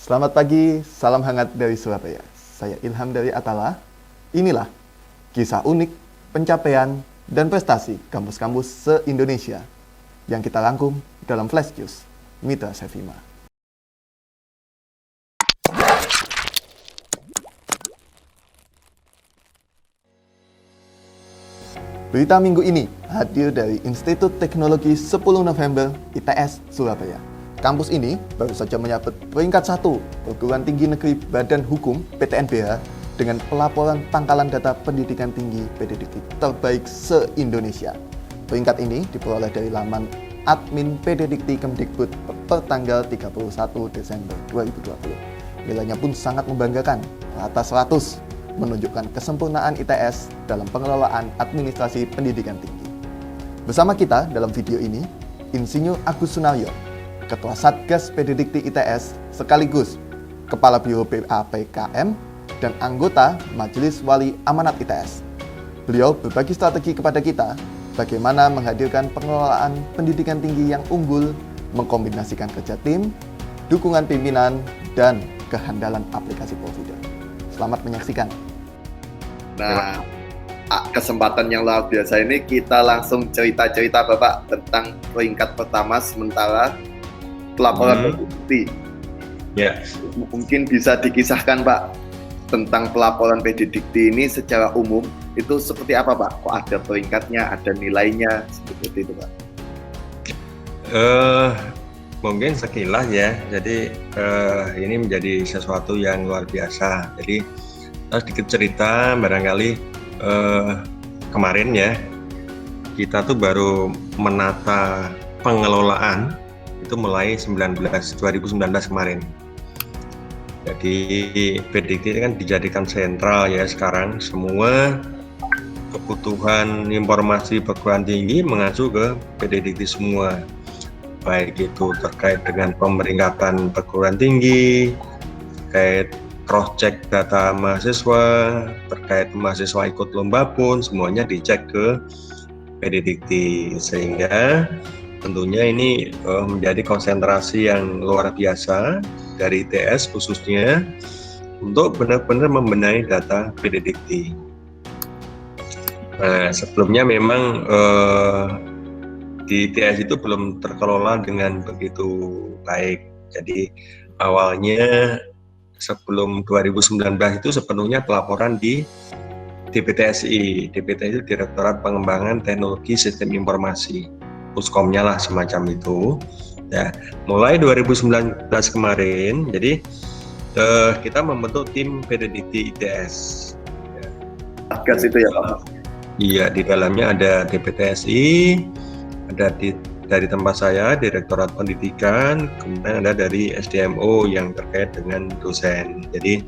Selamat pagi, salam hangat dari Surabaya. Saya Ilham dari Atala. Inilah kisah unik, pencapaian, dan prestasi kampus-kampus se-Indonesia yang kita rangkum dalam Flash News Mitra Sevima. Berita minggu ini hadir dari Institut Teknologi 10 November ITS Surabaya. Kampus ini baru saja menyabet peringkat 1 Perguruan Tinggi Negeri Badan Hukum PTNBH dengan pelaporan pangkalan data pendidikan tinggi PDDT terbaik se-Indonesia. Peringkat ini diperoleh dari laman admin PDDikti Kemdikbud per tanggal 31 Desember 2020. Nilainya pun sangat membanggakan, rata 100, menunjukkan kesempurnaan ITS dalam pengelolaan administrasi pendidikan tinggi. Bersama kita dalam video ini, Insinyur Agus Sunaryo, Ketua Satgas PDDikti ITS sekaligus Kepala Biro BAPKM dan anggota Majelis Wali Amanat ITS. Beliau berbagi strategi kepada kita bagaimana menghadirkan pengelolaan pendidikan tinggi yang unggul, mengkombinasikan kerja tim, dukungan pimpinan, dan kehandalan aplikasi provider. Selamat menyaksikan. Nah, kesempatan yang luar biasa ini kita langsung cerita-cerita Bapak tentang peringkat pertama sementara pelaporan PDDikti. Ya. Mungkin bisa dikisahkan Pak tentang pelaporan PDDikti ini secara umum itu seperti apa Pak? Kok ada peringkatnya, ada nilainya, seperti itu Pak? Mungkin sekilas ya. Jadi ini menjadi sesuatu yang luar biasa. Jadi sedikit cerita barangkali kemarin ya, kita tuh baru menata pengelolaan itu mulai 2019 kemarin. Jadi PDDikti kan dijadikan sentral ya sekarang, semua kebutuhan informasi perguruan tinggi mengacu ke PDDikti semua, baik itu terkait dengan pemeringkatan perguruan tinggi, terkait cross-check data mahasiswa, terkait mahasiswa ikut lomba pun semuanya dicek ke PDDikti, sehingga tentunya ini menjadi konsentrasi yang luar biasa dari ITS khususnya untuk benar-benar membenahi data PDDikti. Nah, sebelumnya memang di ITS itu belum terkelola dengan begitu baik. Jadi awalnya sebelum 2019 itu sepenuhnya pelaporan di DPTSI. DPTSI itu Direktorat Pengembangan Teknologi Sistem Informasi, Puskomnya lah semacam itu. Ya, mulai 2019 kemarin, jadi kita membentuk tim PDDikti ITS. Satgas itu ya Pak? Iya, di dalamnya ada DPTSI, ada dari tempat saya, Direktorat Pendidikan, kemudian ada dari SDMO yang terkait dengan dosen. Jadi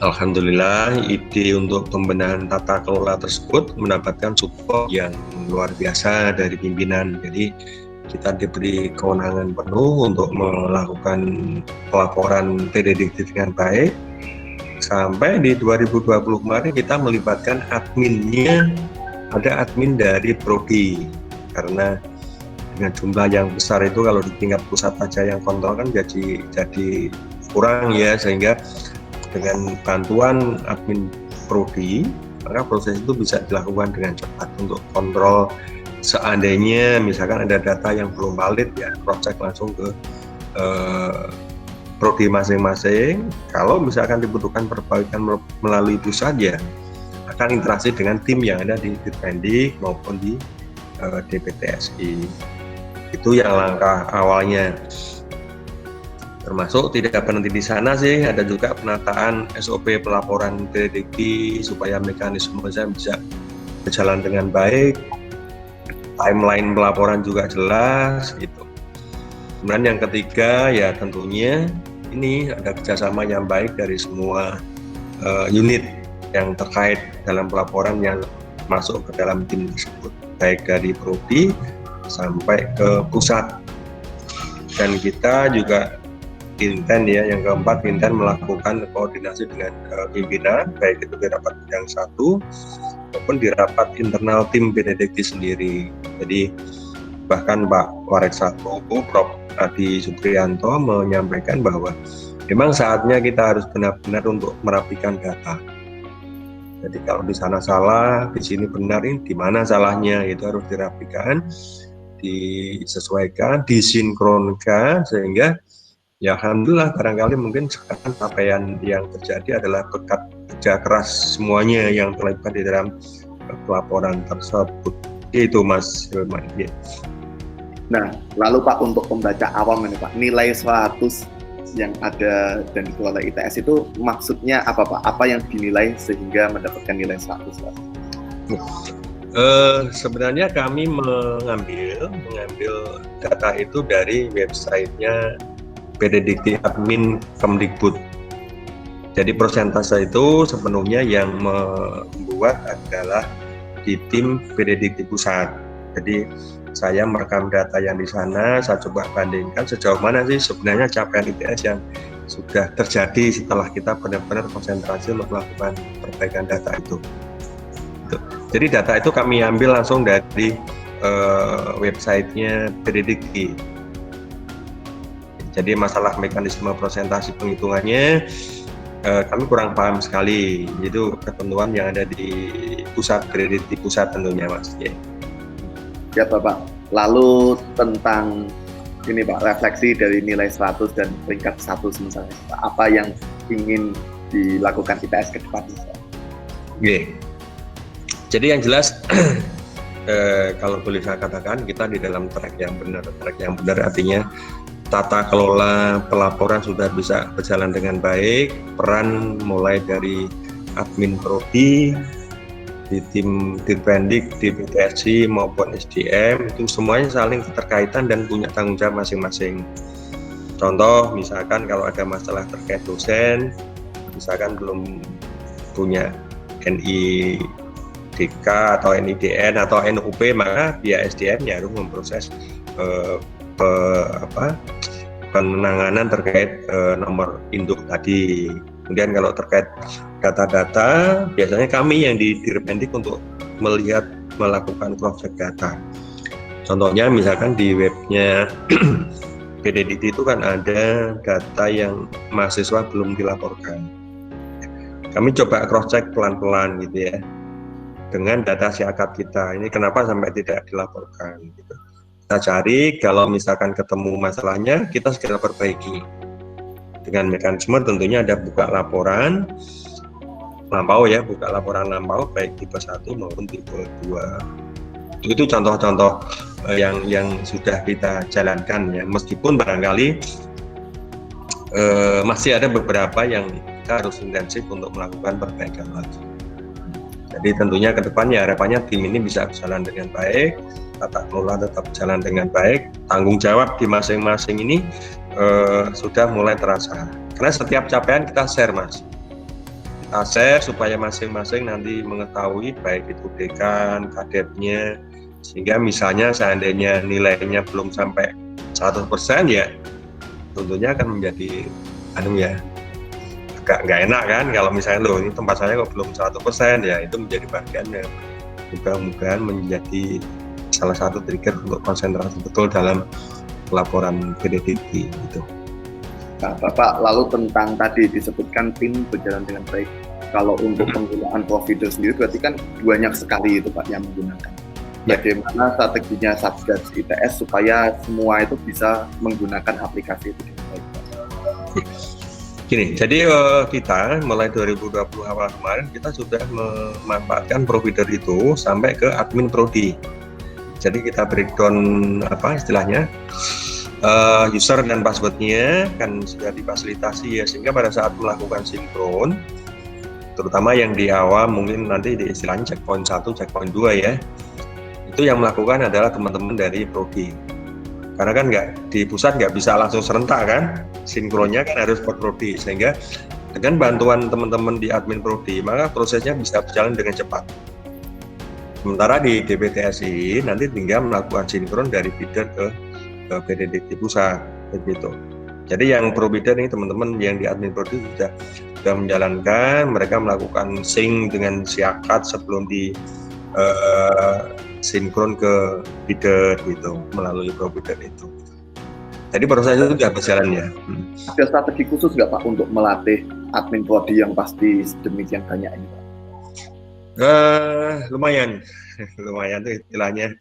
alhamdulillah ide untuk pembenahan tata kelola tersebut mendapatkan support yang luar biasa dari pimpinan. Jadi kita diberi kewenangan penuh untuk melakukan pelaporan PDDikti dengan baik. Sampai di 2020 kemarin kita melibatkan adminnya, ada admin dari Prodi, karena dengan jumlah yang besar itu kalau di tingkat pusat aja yang kontrol kan jadi kurang ya, sehingga dengan bantuan admin Prodi maka proses itu bisa dilakukan dengan cepat untuk kontrol. Seandainya misalkan ada data yang belum valid ya cross check langsung ke Prodi masing-masing. Kalau misalkan dibutuhkan perbaikan melalui pusat ya akan interaksi dengan tim yang ada di Ditmendik maupun di DPTSI. Itu yang langkah awalnya. Termasuk tidak berhenti di sana sih, ada juga penataan SOP pelaporan PDDikti supaya mekanismenya bisa berjalan dengan baik, timeline pelaporan juga jelas gitu. Kemudian yang ketiga ya tentunya ini ada kerjasama yang baik dari semua unit yang terkait dalam pelaporan yang masuk ke dalam tim tersebut, baik dari Prodi sampai ke pusat. Dan kita juga intent ya, yang keempat intent melakukan koordinasi dengan pimpinan, baik itu di rapat bidang 1 maupun di rapat internal tim PDDikti sendiri. Jadi Bahkan Pak Warek 1, Prof. Adi Supriyanto menyampaikan bahwa memang saatnya kita harus benar-benar untuk merapikan data. Jadi kalau di sana salah, di sini benar, ini di mana salahnya, itu harus dirapikan, disesuaikan, disinkronkan, sehingga ya alhamdulillah barangkali mungkin sekarang capaian yang terjadi adalah berkat kerja keras semuanya yang terlibat di dalam pelaporan tersebut. Itu Mas Hilman. Ya. Nah, lalu Pak, untuk pembaca awam ini Pak, nilai 100 yang ada dan dikelola ITS itu maksudnya apa Pak? Apa yang dinilai sehingga mendapatkan nilai 100 Pak? Sebenarnya kami mengambil data itu dari websitenya PDDikti Admin Kemdikbud. Jadi persentase itu sepenuhnya yang membuat adalah di tim PDDikti Pusat. Jadi saya merekam data yang di sana, saya coba bandingkan sejauh mana sih sebenarnya capaian ITS yang sudah terjadi setelah kita benar-benar konsentrasi untuk melakukan perbaikan data itu. Jadi data itu kami ambil langsung dari websitenya PDDikti. Jadi masalah mekanisme presentasi penghitungannya kami kurang paham sekali. Itu ketentuan yang ada di pusat PDDikti pusat tentunya Mas. Ya Bapak, lalu tentang ini Pak, refleksi dari nilai 100 dan peringkat 1 misalnya, apa yang ingin dilakukan ITS ke depan misalnya? Jadi yang jelas kalau boleh saya katakan kita di dalam track yang benar artinya tata kelola pelaporan sudah bisa berjalan dengan baik, peran mulai dari admin prodi, di tim Dirpendik, di BTSI maupun SDM itu semuanya saling keterkaitan dan punya tanggung jawab masing-masing. Contoh misalkan kalau ada masalah terkait dosen, misalkan belum punya NIDK atau NIDN atau NUP, maka pihak SDM ya harus memproses penanganan terkait nomor induk tadi. Kemudian kalau terkait data-data, biasanya kami yang di Dirpendik untuk melakukan cross-check data. Contohnya misalkan di webnya PDDikti itu kan ada data yang mahasiswa belum dilaporkan. Kami coba cross-check pelan-pelan gitu ya, dengan data siakat kita. Ini kenapa sampai tidak dilaporkan gitu. Kita cari, kalau misalkan ketemu masalahnya, kita segera perbaiki. Dengan mekanisme tentunya ada buka laporan lampau ya, buka laporan lampau baik tipe 1 maupun tipe 2. Itu contoh-contoh yang sudah kita jalankan ya, meskipun barangkali masih ada beberapa yang kita harus intensif untuk melakukan perbaikan lagi. Jadi tentunya ke depannya harapannya tim ini bisa berjalan dengan baik, tata kelola tetap berjalan dengan baik, tanggung jawab di masing-masing ini sudah mulai terasa. Karena setiap capaian kita share Mas. Kita share supaya masing-masing nanti mengetahui baik itu dekan, kadepnya, sehingga misalnya seandainya nilainya belum sampai 100% ya tentunya akan menjadi agak nggak enak kan kalau misalnya loh ini tempat saya kok belum 100% ya, itu menjadi bagian yang mudah-mudahan menjadi salah satu trigger untuk konsentrasi betul dalam laporan PDDikti gitu. Nah, Bapak, lalu tentang tadi disebutkan tim berjalan dengan baik. Kalau untuk penggunaan provider sendiri berarti kan banyak sekali itu Pak yang menggunakan. Bagaimana strateginya Satgas ITS supaya semua itu bisa menggunakan aplikasi itu dengan baik Pak? Gini, jadi kita mulai 2020 awal kemarin kita sudah memanfaatkan provider itu sampai ke admin prodi. Jadi kita breakdown istilahnya user dan passwordnya kan sudah difasilitasi ya, sehingga pada saat melakukan sinkron, terutama yang di awal mungkin nanti di istilahnya checkpoint 1, checkpoint 2 ya, itu yang melakukan adalah teman-teman dari prodi. Karena kan di pusat nggak bisa langsung serentak kan, sinkronnya kan harus per prodi, sehingga dengan bantuan teman-teman di admin prodi maka prosesnya bisa berjalan dengan cepat. Sementara di DPTSI nanti tinggal melakukan sinkron dari feeder ke PDDikti pusat begitu. Jadi yang provider ini teman-teman yang di admin prodi sudah menjalankan, mereka melakukan sync dengan siakat sebelum sinkron ke bidder gitu melalui provider itu. Jadi proses itu sudah berjalan ya. Ada strategi khusus nggak Pak untuk melatih admin prodi yang pasti sedemikian banyak ini Pak? Lumayan tuh istilahnya.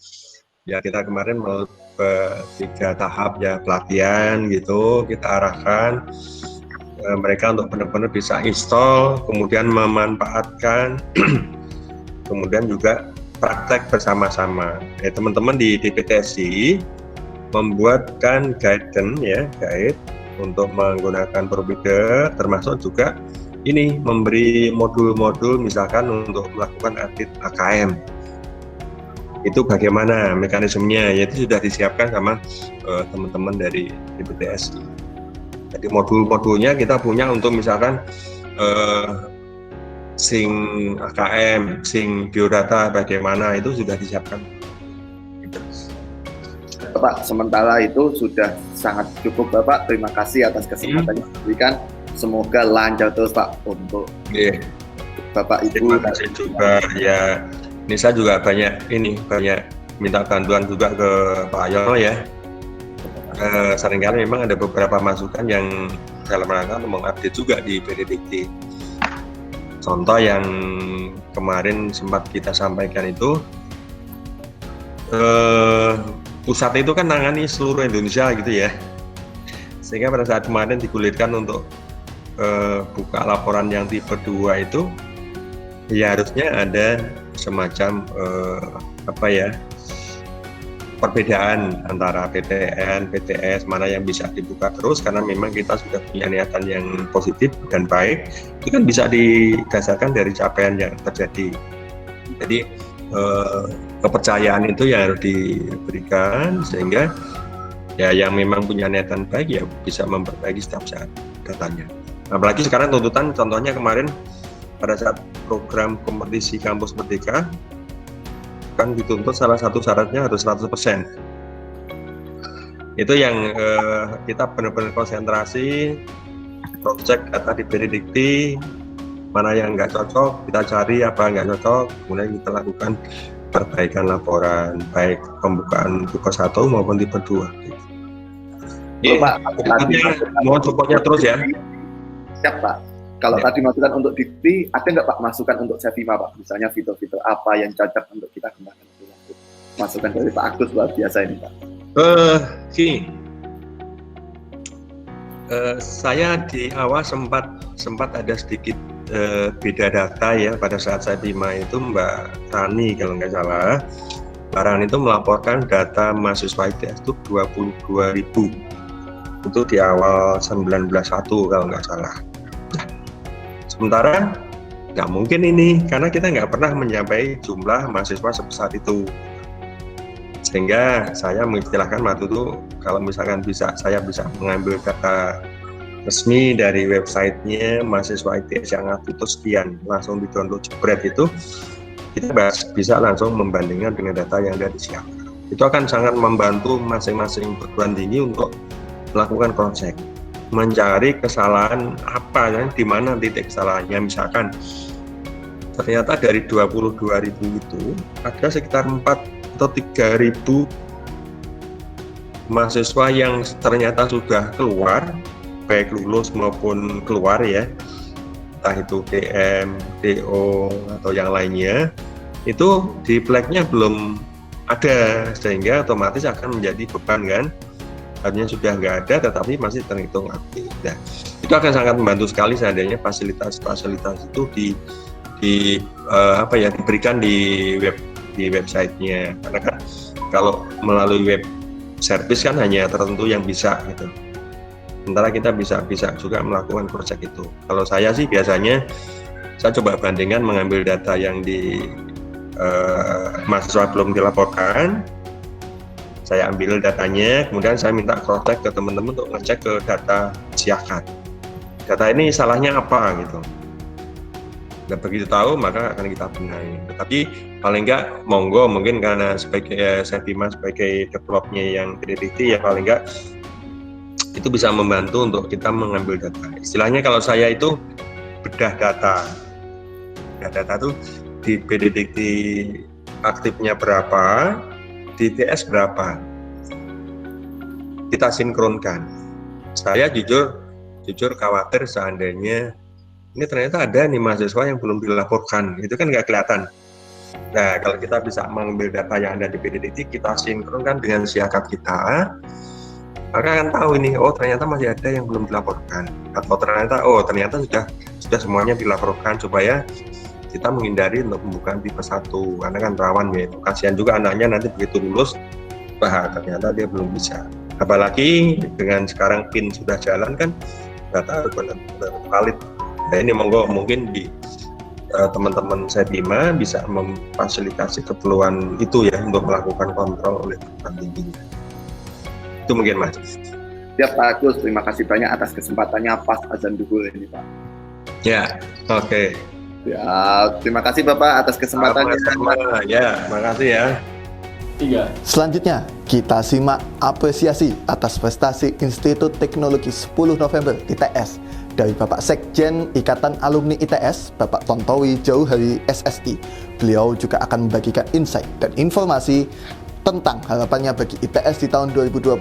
Ya kita kemarin melalui 3 tahap ya pelatihan gitu, kita arahkan mereka untuk benar-benar bisa install, kemudian memanfaatkan, kemudian juga praktek bersama-sama. Teman-teman di DPTSI membuatkan guide untuk menggunakan provider, termasuk juga ini memberi modul-modul misalkan untuk melakukan audit AKM. Itu bagaimana mekanismenya, yaitu sudah disiapkan sama teman-teman dari DPTSI. Jadi modul-modulnya kita punya untuk misalkan sync AKM, sync biodata bagaimana, itu sudah disiapkan. Bapak, sementara itu sudah sangat cukup Bapak. Terima kasih atas kesempatan yang diberikan. Semoga lancar terus Pak untuk Bapak Ibu. Terima kasih juga ya. Ini saya juga banyak minta bantuan juga ke Pak Yono ya. Seringkali memang ada beberapa masukan yang dalam rangka mengupdate juga di PDDT. Contoh yang kemarin sempat kita sampaikan itu, pusat itu kan nangani seluruh Indonesia gitu ya, sehingga pada saat kemarin digulirkan untuk buka laporan yang tipe 2 itu ya harusnya ada semacam perbedaan antara PTN, PTS, mana yang bisa dibuka terus, karena memang kita sudah punya niatan yang positif dan baik. Itu kan bisa didasarkan dari capaian yang terjadi. Jadi kepercayaan itu yang harus diberikan, sehingga ya yang memang punya niatan baik ya bisa memperbaiki setiap saat datanya. Apalagi sekarang tuntutan, contohnya kemarin pada saat program kompetisi Kampus Merdeka kan dituntut salah satu syaratnya harus 100%. Itu yang kita benar-benar konsentrasi, project data di Benedikti, mana yang nggak cocok kita cari, apa nggak cocok, kemudian kita lakukan perbaikan laporan, baik pembukaan tipe 1 maupun tipe 2. Pak, mohon supportnya terus ya. Siap Pak. Kalau tadi masukan untuk Dikti, ada nggak Pak masukan untuk Sevima Pak? Misalnya fitur-fitur apa yang cocok untuk kita kembangkan? Masukan dari Pak Agus luar biasa ini Pak. Saya di awal sempat ada sedikit beda data ya pada saat saya Sevima itu, Mbak Rani kalau nggak salah. Mbak Rani itu melaporkan data mahasiswa ITS itu 22.000. Itu di awal 19.1 kalau nggak salah. Sementara nggak mungkin ini, karena kita nggak pernah mencapai jumlah mahasiswa sebesar itu. Sehingga saya mengistilahkan waktu itu, kalau misalkan saya bisa mengambil data resmi dari websitenya mahasiswa ITS yang aktif itu sekian, langsung di-download jebret itu, kita bisa langsung membandingkan dengan data yang sudah disiapkan. Itu akan sangat membantu masing-masing perguruan tinggi untuk melakukan cross-check, mencari kesalahan apa ya, di mana titik kesalahannya. Misalkan ternyata dari 22.000 itu ada sekitar 4 atau 3.000 mahasiswa yang ternyata sudah keluar, baik lulus maupun keluar ya, entah itu DM, DO atau yang lainnya, itu di flagnya belum ada, sehingga otomatis akan menjadi beban kan. Artinya sudah nggak ada tetapi masih terhitung aktif. Nah, itu akan sangat membantu sekali seandainya fasilitas-fasilitas itu diberikan di websitenya. Karena kan kalau melalui web service kan hanya tertentu yang bisa gitu. Sementara kita bisa juga melakukan cross-check itu. Kalau saya sih biasanya saya coba bandingkan, mengambil data yang di mahasiswa belum dilaporkan. Saya ambil datanya, kemudian saya minta cross-check ke teman-teman untuk ngecek ke data siakat. Data ini salahnya apa gitu. Dan begitu tahu maka akan kita benahi. Tapi paling enggak monggo, mungkin karena sebagai Sevima sebagai developnya yang PDDT ya, paling enggak itu bisa membantu untuk kita mengambil data. Istilahnya kalau saya itu bedah data. Data itu di PDDT aktifnya berapa, di ITS berapa. Kita sinkronkan. Saya jujur khawatir seandainya ini ternyata ada nih mahasiswa yang belum dilaporkan, itu kan nggak kelihatan. Nah, kalau kita bisa mengambil data yang ada di PDDT, kita sinkronkan dengan siakap kita, maka akan tahu ini, oh ternyata masih ada yang belum dilaporkan, atau ternyata sudah semuanya dilaporkan, supaya kita menghindari untuk pembukaan tipe 1, karena kan rawan ya, kasihan juga anaknya nanti begitu lulus, ternyata dia belum bisa. Apalagi dengan sekarang PIN sudah jalan kan, data benar-benar valid. Nah ini mungkin di teman-teman Sepima bisa memfasilitasi keperluan itu ya, untuk melakukan kontrol oleh perguruan tingginya. Itu mungkin Mas. Ya Pak Agus, terima kasih banyak atas kesempatannya pas azan duhur ini Pak. Ya, oke. Ya, terima kasih Bapak atas kesempatannya. Ya, makasih ya. 3. Selanjutnya, kita simak apresiasi atas prestasi Institut Teknologi 10 November ITS dari Bapak Sekjen Ikatan Alumni ITS, Bapak Tontowi Jauhari SSI. Beliau juga akan membagikan insight dan informasi tentang harapannya bagi ITS di tahun 2021,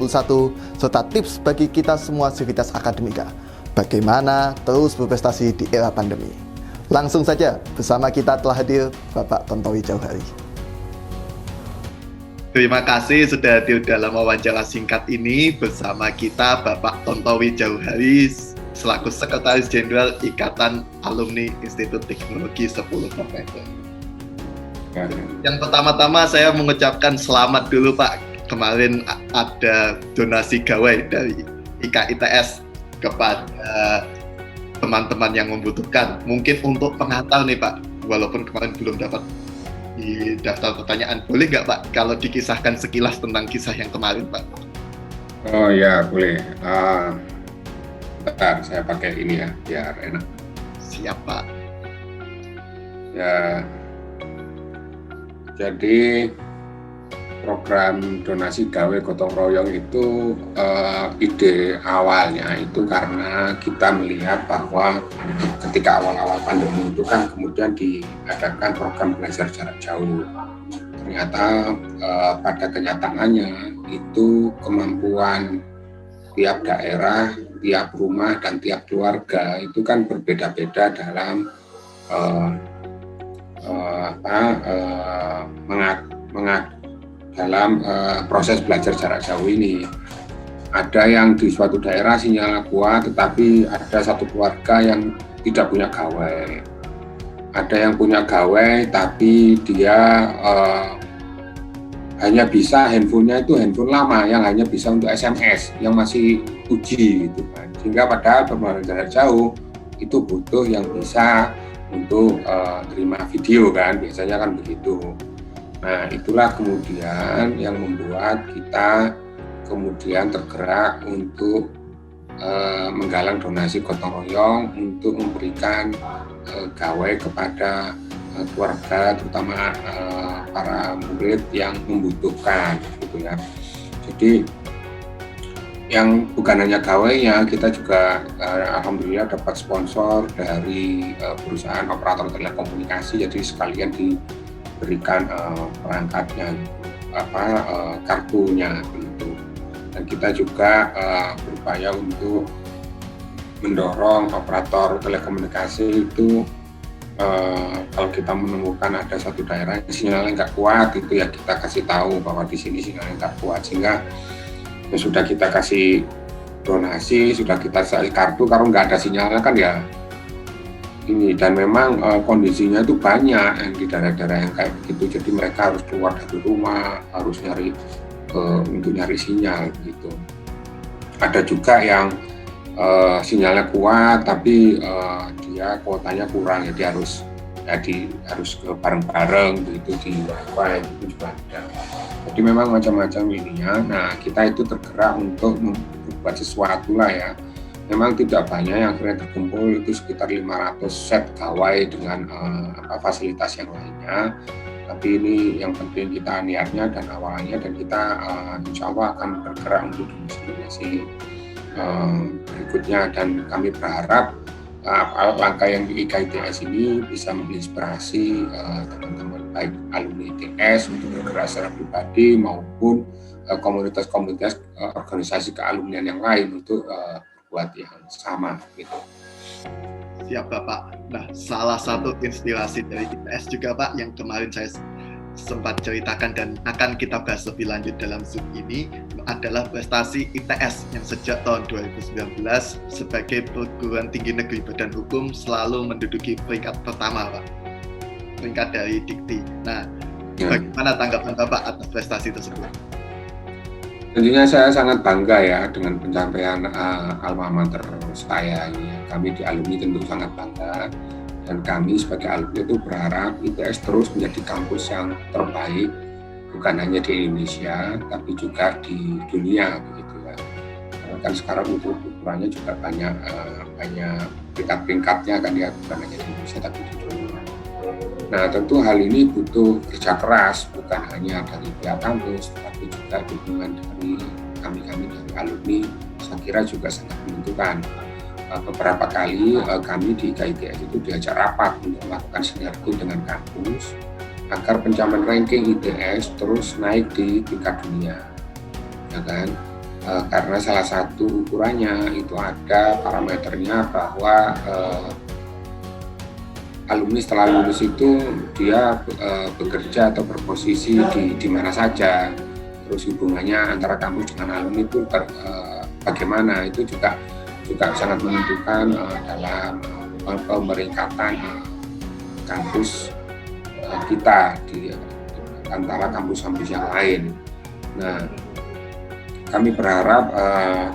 serta tips bagi kita semua sivitas akademika, bagaimana terus berprestasi di era pandemi. Langsung saja, bersama kita telah hadir Bapak Tontowi Jauhari. Terima kasih sudah hadir dalam wawancara singkat ini. Bersama kita Bapak Tontowi Jauhari selaku Sekretaris Jenderal Ikatan Alumni Institut Teknologi 10 November. Yang pertama-tama saya mengucapkan selamat dulu Pak. Kemarin ada donasi gawai dari IKITS kepada teman-teman yang membutuhkan. Mungkin untuk pengantar nih Pak, walaupun kemarin belum dapat di daftar pertanyaan, boleh nggak Pak kalau dikisahkan sekilas tentang kisah yang kemarin Pak? Oh ya boleh. Bentar, saya pakai ini ya biar enak. Siap Pak. Ya, jadi program donasi gawe gotong royong itu ide awalnya itu karena kita melihat bahwa ketika awal-awal pandemi itu kan kemudian diadakan program belajar jarak jauh. Ternyata pada kenyataannya itu kemampuan tiap daerah, tiap rumah dan tiap keluarga itu kan berbeda-beda dalam dalam proses belajar jarak jauh ini. Ada yang di suatu daerah sinyalnya kuat, tetapi ada satu keluarga yang tidak punya gawai. Ada yang punya gawai, tapi dia hanya bisa handphonenya itu handphone lama yang hanya bisa untuk SMS, yang masih uji gitu kan. Sehingga padahal pembelajaran jarak jauh itu butuh yang bisa untuk terima video kan, biasanya kan begitu. Nah itulah kemudian yang membuat kita kemudian tergerak untuk menggalang donasi gotong royong untuk memberikan gawai kepada keluarga, terutama para murid yang membutuhkan gitu ya. Jadi yang bukan hanya gawainya, kita juga alhamdulillah dapat sponsor dari perusahaan operator telekomunikasi, jadi sekalian diberikan perangkatnya, kartunya gitu. Dan kita juga berupaya untuk mendorong operator telekomunikasi itu kalau kita menemukan ada satu daerah yang sinyalnya nggak kuat, itu ya kita kasih tahu bahwa di sini sinyalnya nggak kuat, sehingga ya sudah kita kasih donasi, sudah kita kasih kartu, kalau nggak ada sinyalnya kan ya ini. Dan memang kondisinya itu banyak yang di daerah-daerah yang kayak begitu, jadi mereka harus keluar dari rumah, harus nyari untuk nyari sinyal gitu. Ada juga yang sinyalnya kuat tapi dia kuotanya kurang, ya dia harus ke bareng-bareng gitu di wifi, itu juga ada. Jadi memang macam-macam ininya. Nah kita itu tergerak untuk membuat sesuatu lah ya. Memang tidak banyak yang akhirnya terkumpul, itu sekitar 500 set gawai dengan fasilitas yang lainnya. Tapi ini yang penting kita niatnya dan awalnya, dan kita insya Allah akan bergerak untuk donasi berikutnya. Dan kami berharap langkah yang di IKITS ini bisa menginspirasi teman-teman baik alumni ITS untuk bergerak secara pribadi maupun komunitas-komunitas organisasi kealumnian yang lain untuk buat yang sama gitu. Siap Bapak. Nah, salah satu inspirasi dari ITS juga Pak yang kemarin saya sempat ceritakan dan akan kita bahas lebih lanjut dalam Zoom ini adalah prestasi ITS yang sejak tahun 2019 sebagai perguruan tinggi negeri badan hukum selalu menduduki peringkat pertama Pak, peringkat dari Dikti. Nah, bagaimana tanggapan Bapak atas prestasi tersebut? Tentunya saya sangat bangga ya dengan pencapaian alma mater saya ini. Kami di alumni tentu sangat bangga. Dan kami sebagai alumni itu berharap ITS terus menjadi kampus yang terbaik, bukan hanya di Indonesia, tapi juga di dunia, begitu ya. Karena kan sekarang untuk ukurannya juga banyak peringkat-peringkatnya kan ya, bukan hanya di Indonesia tapi di dunia. Nah, tentu hal ini butuh kerja keras, bukan hanya dari pihak kampus, tapi juga dukungan dari kami-kami dari alumni, saya kira juga sangat menentukan. Beberapa kali kami di IKITS itu diajak rapat untuk melakukan sinergi dengan kampus agar pencapaian ranking ITS terus naik di tingkat dunia, ya kan? Karena salah satu ukurannya itu ada parameternya bahwa alumni setelah lulus itu dia bekerja atau berposisi di mana saja, terus hubungannya antara kampus dengan alumni itu bagaimana, itu juga sangat menentukan dalam pemeringkatan kampus kita di antara kampus-kampus yang lain. Nah, kami berharap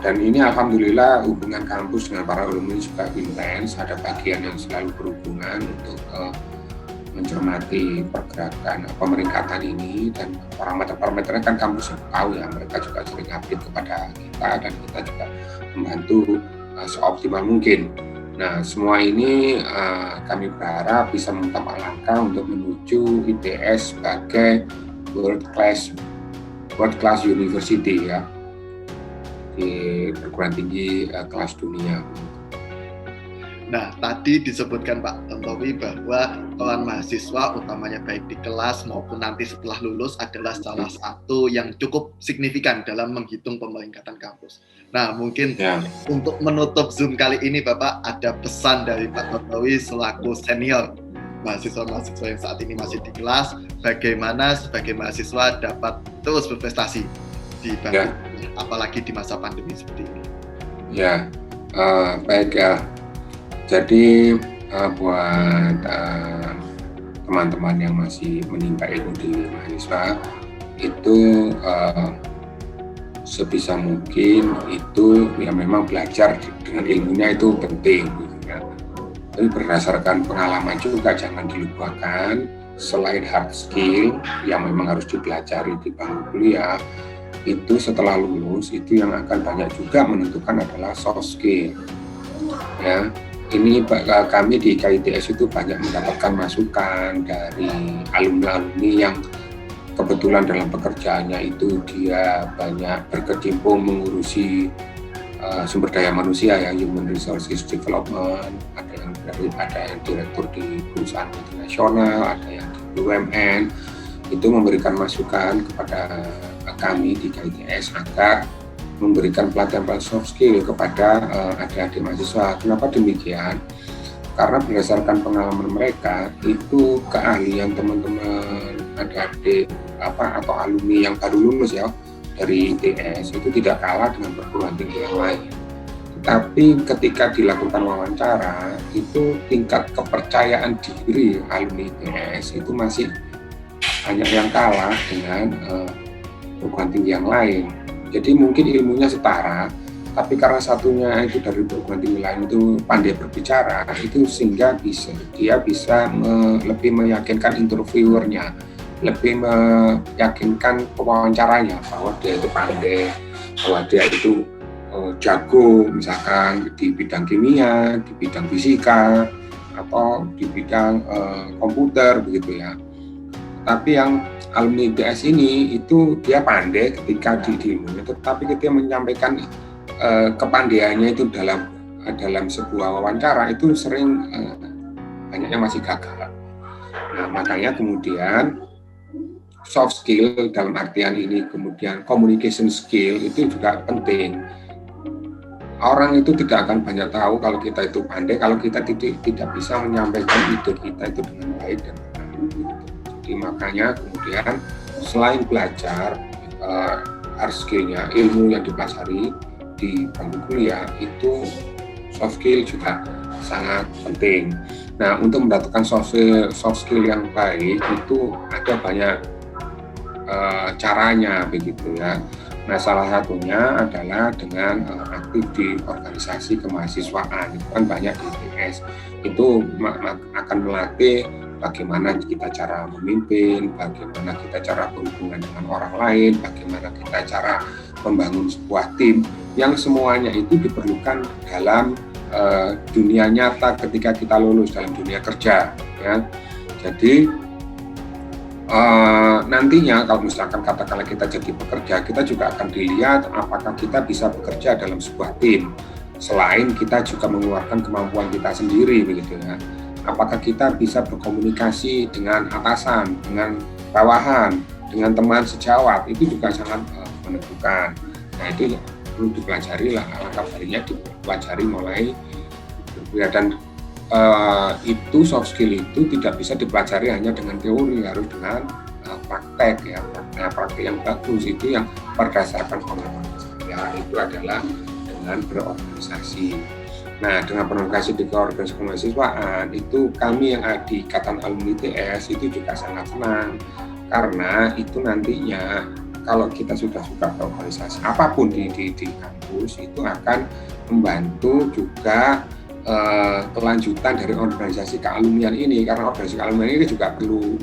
dan ini alhamdulillah hubungan kampus dengan para alumni juga intens. Ada bagian yang selalu berhubungan untuk mencermati pergerakan pemeringkatan ini, dan parameter-parameternya kan kampus yang tahu ya, mereka juga sering update kepada kita dan kita juga membantu seoptimal mungkin. Nah, semua ini kami berharap bisa mengungkapkan langkah untuk menuju ITS sebagai world class university ya, di perguruan tinggi kelas dunia. Nah, tadi disebutkan Pak Tontowi bahwa peran mahasiswa utamanya baik di kelas maupun nanti setelah lulus adalah salah satu yang cukup signifikan dalam menghitung pemeringkatan kampus. Nah, mungkin untuk menutup Zoom kali ini Bapak, ada pesan dari Pak Tontowi selaku senior mahasiswa-mahasiswa yang saat ini masih di kelas, bagaimana sebagai mahasiswa dapat terus berprestasi di bangku, apalagi di masa pandemi seperti ini. Ya, baik ya. Jadi buat teman-teman yang masih menimba ilmu di mahasiswa itu sebisa mungkin itu ya memang belajar dengan ilmunya itu penting gitu ya. Tapi berdasarkan pengalaman juga jangan dilupakan, selain hard skill yang memang harus dipelajari di bangku kuliah, itu setelah lulus itu yang akan banyak juga menentukan adalah soft skill ya. Ini kami di IKITS itu banyak mendapatkan masukan dari alumni-alumni yang kebetulan dalam pekerjaannya itu dia banyak berkecimpung mengurusi sumber daya manusia ya, human resources development, ada yang direktur di perusahaan internasional, ada yang di BUMN, itu memberikan masukan kepada kami di IKITS agar memberikan pelatihan soft skill kepada adik-adik mahasiswa. Kenapa demikian? Karena berdasarkan pengalaman mereka itu keahlian teman-teman adik-adik atau alumni yang baru lulus ya dari ITS itu tidak kalah dengan perguruan tinggi yang lain. Tapi ketika dilakukan wawancara itu tingkat kepercayaan diri alumni ITS itu masih banyak yang kalah dengan perguruan tinggi yang lain. Jadi mungkin ilmunya setara, tapi karena satunya itu dari perguruan tinggi lain itu pandai berbicara, itu sehingga dia bisa lebih meyakinkan interviewernya, lebih meyakinkan pewawancaranya bahwa dia itu pandai, bahwa dia itu jago misalkan di bidang kimia, di bidang fisika, atau di bidang komputer begitu ya. Tapi yang alumni ITS ini itu dia pandai ketika di ilmunya, tetapi ketika menyampaikan kepandaiannya itu dalam dalam sebuah wawancara itu sering banyaknya masih gagal. Nah, makanya kemudian soft skill dalam artian ini, kemudian communication skill itu juga penting. Orang itu tidak akan banyak tahu kalau kita itu pandai, kalau kita tidak bisa menyampaikan ide kita itu dengan baik dan benar. Jadi makanya kemudian selain belajar hard skill-nya, ilmu yang dipelajari di bangku kuliah, itu soft skill juga sangat penting. Nah, untuk mendapatkan soft skill yang baik itu ada banyak caranya begitu ya. Nah, salah satunya adalah dengan aktif di organisasi kemahasiswaan. Itu kan banyak di ITS. Itu akan melatih bagaimana kita cara memimpin, bagaimana kita cara berhubungan dengan orang lain, bagaimana kita cara membangun sebuah tim, yang semuanya itu diperlukan dalam dunia nyata ketika kita lulus dalam dunia kerja. Ya. Jadi nantinya kalau misalkan katakanlah kita jadi pekerja, kita juga akan dilihat apakah kita bisa bekerja dalam sebuah tim. Selain kita juga mengeluarkan kemampuan kita sendiri begitu ya. Apakah kita bisa berkomunikasi dengan atasan, dengan bawahan, dengan teman sejawat, itu juga sangat menentukan. Nah, itu perlu dipelajari lah, alangkah baiknya dipelajari mulai dan itu soft skill itu tidak bisa dipelajari hanya dengan teori, harus dengan praktek ya. Nah, praktek yang bagus itu yang berdasarkan pengalaman saya itu adalah dengan berorganisasi. Nah, dengan berorganisasi di organisasi kemahasiswaan itu kami yang ada di Ikatan Alumni ITS itu juga sangat senang, karena itu nantinya kalau kita sudah suka berorganisasi apapun di kampus itu akan membantu juga kelanjutan dari organisasi kealumnian ini, karena organisasi kealumnian ini juga perlu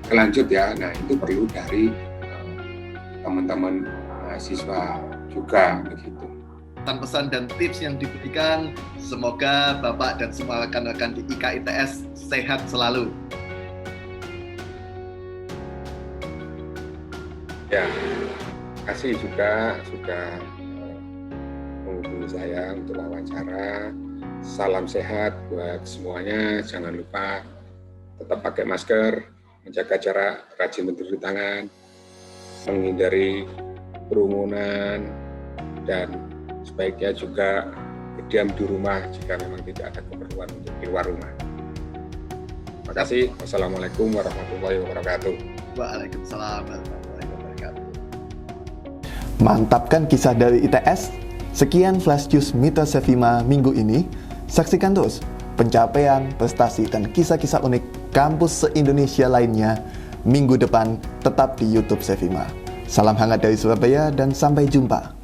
kelanjut ya. Nah, itu perlu dari teman-teman mahasiswa juga begitu. Pesan dan tips yang diberikan, semoga Bapak dan semua rekan-rekan di IKITS sehat selalu. Ya, terima kasih juga sudah menghubungi saya untuk wawancara. Salam sehat buat semuanya. Jangan lupa tetap pakai masker, menjaga jarak, rajin mencuci tangan, menghindari kerumunan, dan sebaiknya juga berdiam di rumah jika memang tidak ada keperluan untuk keluar rumah. Terima kasih. Wassalamualaikum warahmatullahi wabarakatuh. Waalaikumsalam warahmatullahi wabarakatuh. Mantap kan kisah dari ITS? Sekian Flash News Mitra Sevima minggu ini. Saksikan terus pencapaian, prestasi, dan kisah-kisah unik kampus se-Indonesia lainnya minggu depan tetap di YouTube Sevima. Salam hangat dari Surabaya dan sampai jumpa.